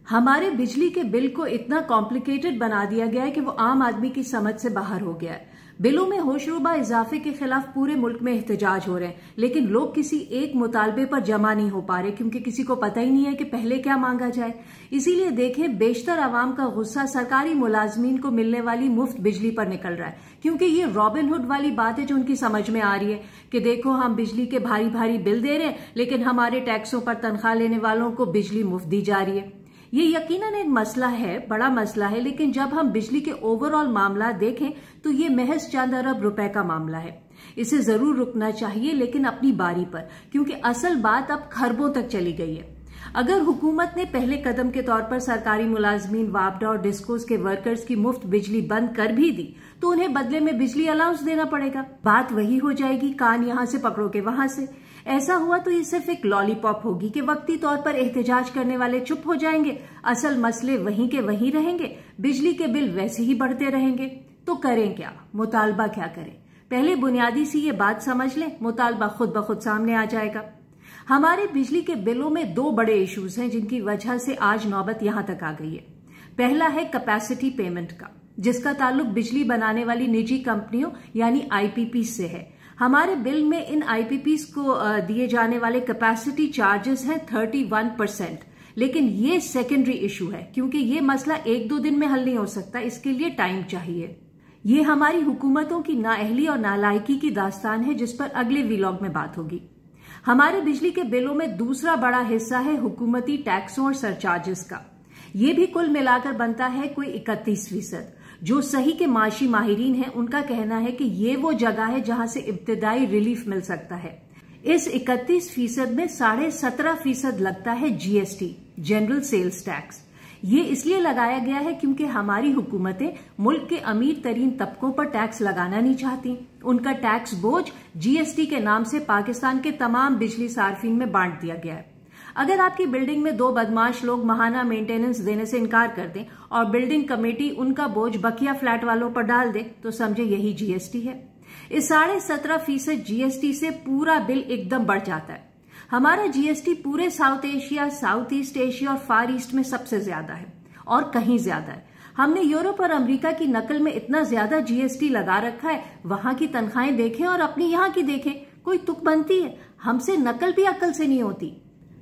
हमारे बिजली के बिल को इतना कॉम्प्लिकेटेड बना दिया गया है कि वो आम आदमी की समझ से बाहर हो गया है। बिलों में होशरुबा इजाफे के खिलाफ पूरे मुल्क में एहतजाज हो रहे हैं, लेकिन लोग किसी एक मुतालबे पर जमा नहीं हो पा रहे क्योंकि किसी को पता ही नहीं है कि पहले क्या मांगा जाए। इसीलिए देखें, बेशतर आवाम का गुस्सा सरकारी मुलाजमीन को मिलने वाली मुफ्त बिजली पर निकल रहा है, क्योंकि ये रॉबिनहुड वाली बात है जो उनकी समझ में आ रही है कि देखो, हम बिजली के भारी भारी बिल दे रहे हैं, लेकिन हमारे टैक्सों पर तनख्वाह लेने वालों को बिजली मुफ्त दी जा रही है। ये यकीनन एक मसला है, बड़ा मसला है, लेकिन जब हम बिजली के ओवरऑल मामला देखें तो ये महज चंद अरब रुपए का मामला है। इसे जरूर रुकना चाहिए, लेकिन अपनी बारी पर, क्योंकि असल बात अब खरबों तक चली गई है। अगर हुकूमत ने पहले कदम के तौर पर सरकारी मुलाजमीन, वापडा और डिस्कोस के वर्कर्स की मुफ्त बिजली बंद कर भी दी तो उन्हें बदले में बिजली अलाउंस देना पड़ेगा। बात वही हो जाएगी, कान यहां से पकड़ोगे वहां से। ऐसा हुआ तो ये सिर्फ एक लॉलीपॉप होगी कि वक्ती तौर पर एहतजाज करने वाले चुप हो जाएंगे, असल मसले वहीं के वहीं रहेंगे, बिजली के बिल वैसे ही बढ़ते रहेंगे। तो करें क्या, मुतालबा क्या करें? पहले बुनियादी सी ये बात समझ लें, मुतालबा खुद ब खुद सामने आ जाएगा। हमारे बिजली के बिलों में दो बड़े इश्यूज हैं जिनकी वजह से आज नौबत यहां तक आ गई है। पहला है कैपेसिटी पेमेंट का, जिसका ताल्लुक बिजली बनाने वाली निजी कंपनियों यानी आईपीपी से है। हमारे बिल में इन आईपीपीज को दिए जाने वाले कैपेसिटी चार्जेस हैं 31%, लेकिन ये सेकेंडरी इशू है क्योंकि ये मसला एक दो दिन में हल नहीं हो सकता, इसके लिए टाइम चाहिए। ये हमारी हुकूमतों की नाअहली और नालायकी की दास्तान है, जिस पर अगले व्लॉग में बात होगी। हमारे बिजली के बिलों में दूसरा बड़ा हिस्सा है हुकूमती टैक्सों और सरचार्जेस का। ये भी कुल मिलाकर बनता है कोई 31%। जो सही के माशी माहिरीन हैं, उनका कहना है कि ये वो जगह है जहां से इब्तिदाई रिलीफ मिल सकता है। इस 31% में 17.5% लगता है जीएसटी, जनरल सेल्स टैक्स। ये इसलिए लगाया गया है क्योंकि हमारी हुकूमतें मुल्क के अमीर तरीन तबकों पर टैक्स लगाना नहीं चाहती। उनका टैक्स बोझ जीएसटी के नाम से पाकिस्तान के तमाम बिजली सार्फिन में बांट दिया गया है। अगर आपकी बिल्डिंग में दो बदमाश लोग माहाना मेंटेनेंस देने से इनकार कर दें और बिल्डिंग कमेटी उनका बोझ बकिया फ्लैट वालों पर डाल दे, तो समझे यही जीएसटी है। इस 17.5% जीएसटी से पूरा बिल एकदम बढ़ जाता है। हमारा जीएसटी पूरे south Asia, south east Asia और फार ईस्ट में सबसे ज्यादा है और कहीं ज्यादा है। हमने यूरोप और अमेरिका की नकल में इतना ज्यादा जीएसटी लगा रखा है, वहां की तनख्वाहें देखें और अपनी यहां की देखें, कोई तुक बनती है? हमसे नकल भी अकल से नहीं होती।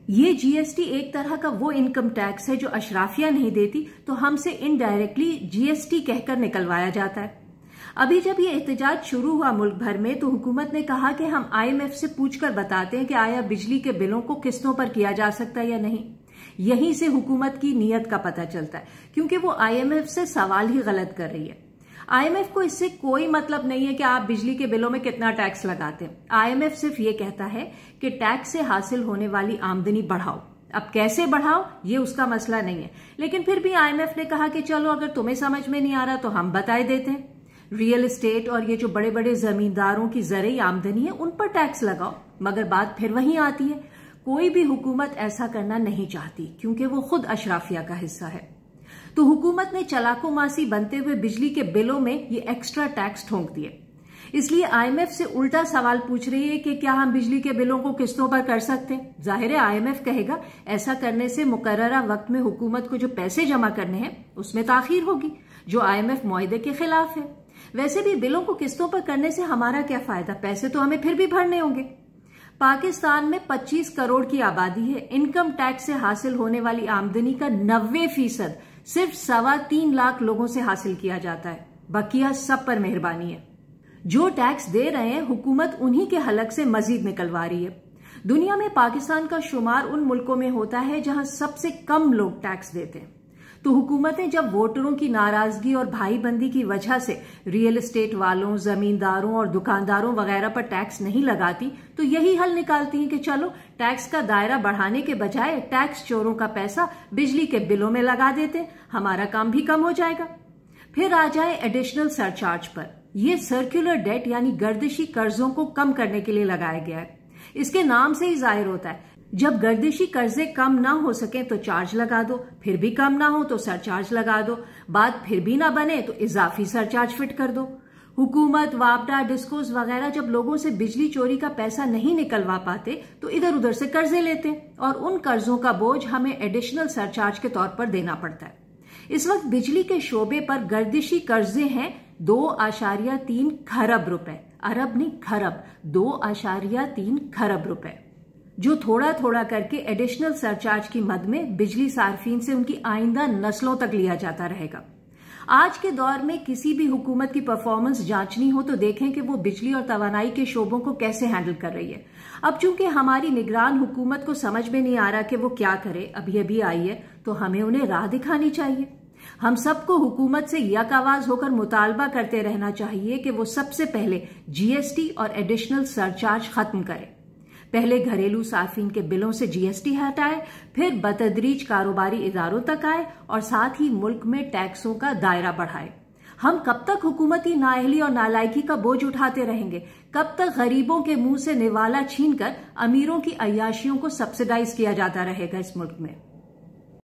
ये जीएसटी एक तरह का वो इनकम टैक्स है जो अशराफिया नहीं देती, तो हमसे इनडायरेक्टली जीएसटी कहकर निकलवाया जाता है। अभी जब ये एहतजाज शुरू हुआ मुल्क भर में, तो हुकूमत ने कहा कि हम आईएमएफ से पूछकर बताते हैं कि आया बिजली के बिलों को किस्तों पर किया जा सकता है या नहीं। यहीं से हुकूमत की नीयत का पता चलता है, क्योंकि वो आईएमएफ से सवाल ही गलत कर रही है। आईएमएफ को इससे कोई मतलब नहीं है कि आप बिजली के बिलों में कितना टैक्स लगाते हैं। आईएमएफ सिर्फ ये कहता है कि टैक्स से हासिल होने वाली आमदनी बढ़ाओ। अब कैसे बढ़ाओ, ये उसका मसला नहीं है, लेकिन फिर भी आईएमएफ ने कहा कि चलो, अगर तुम्हें समझ में नहीं आ रहा तो हम बताए देते हैं। रियल एस्टेट और ये जो बड़े बड़े जमींदारों की ज़रई आमदनी है, उन पर टैक्स लगाओ। मगर बात फिर वहीं आती है, कोई भी हुकूमत ऐसा करना नहीं चाहती क्योंकि वो खुद अशराफिया का हिस्सा है। तो हुकूमत ने चलाको मासी बनते हुए बिजली के बिलों में ये एक्स्ट्रा टैक्स ठोंक दिए। इसलिए आईएमएफ से उल्टा सवाल पूछ रही है कि क्या हम बिजली के बिलों को किस्तों पर कर सकते हैं। जाहिर है आईएमएफ कहेगा ऐसा करने से मुकर्ररा वक्त में हुकूमत को जो पैसे जमा करने हैं उसमें ताखीर होगी, जो आईएमएफ मुआहदे के खिलाफ है। वैसे भी बिलों को किस्तों पर करने से हमारा क्या फायदा, पैसे तो हमें फिर भी भरने होंगे। पाकिस्तान में 25 करोड़ की आबादी है। इनकम टैक्स से हासिल होने वाली आमदनी का 90% सिर्फ 3.25 लाख लोगों से हासिल किया जाता है। बकिया सब पर मेहरबानी है। जो टैक्स दे रहे हैं, हुकूमत उन्हीं के हलक से मजीद निकलवा रही है। दुनिया में पाकिस्तान का शुमार उन मुल्कों में होता है जहां सबसे कम लोग टैक्स देते हैं। तो हुकूमतें जब वोटरों की नाराजगी और भाईबंदी की वजह से रियल एस्टेट वालों, जमींदारों और दुकानदारों वगैरह पर टैक्स नहीं लगाती, तो यही हल निकालती हैं कि चलो, टैक्स का दायरा बढ़ाने के बजाय टैक्स चोरों का पैसा बिजली के बिलों में लगा देते, हमारा काम भी कम हो जाएगा। फिर आ जाए एडिशनल सरचार्ज पर। यह सर्कुलर डेट यानी गर्दिशी कर्जों को कम करने के लिए लगाया गया है। इसके नाम से ही जाहिर होता है, जब गर्दिशी कर्जे कम ना हो सके तो चार्ज लगा दो, फिर भी कम ना हो तो सरचार्ज लगा दो, बात फिर भी ना बने तो इजाफी सरचार्ज फिट कर दो। हुकूमत, वापडा, डिस्कोस वगैरह जब लोगों से बिजली चोरी का पैसा नहीं निकलवा पाते तो इधर उधर से कर्जे लेते और उन कर्जों का बोझ हमें एडिशनल सरचार्ज के तौर पर देना पड़ता है। इस वक्त बिजली के शोबे पर गर्दिशी कर्जे हैं 2.3 खरब रुपए, अरब नहीं खरब, 2.3 खरब रुपए, जो थोड़ा थोड़ा करके एडिशनल सरचार्ज की मद में बिजली सार्फिन से उनकी आइंदा नस्लों तक लिया जाता रहेगा। आज के दौर में किसी भी हुकूमत की परफॉर्मेंस जांचनी हो तो देखें कि वो बिजली और तवानाई के शोबों को कैसे हैंडल कर रही है। अब चूंकि हमारी निगरान हुकूमत को समझ में नहीं आ रहा कि वो क्या करे, अभी अभी आई है, तो हमें उन्हें राह दिखानी चाहिए। हम सबको हुकूमत से यक आवाज होकर मुतालबा करते रहना चाहिए कि वो सबसे पहले जीएसटी और एडिशनल सरचार्ज खत्म करे। पहले घरेलू सार्फिन के बिलों से जीएसटी हटाए, फिर बतदरीज कारोबारी इदारों तक आए और साथ ही मुल्क में टैक्सों का दायरा बढ़ाए। हम कब तक हुकूमती नाअहली और नालायकी का बोझ उठाते रहेंगे? कब तक गरीबों के मुंह से निवाला छीनकर अमीरों की अय्याशियों को सब्सिडाइज किया जाता रहेगा इस मुल्क में?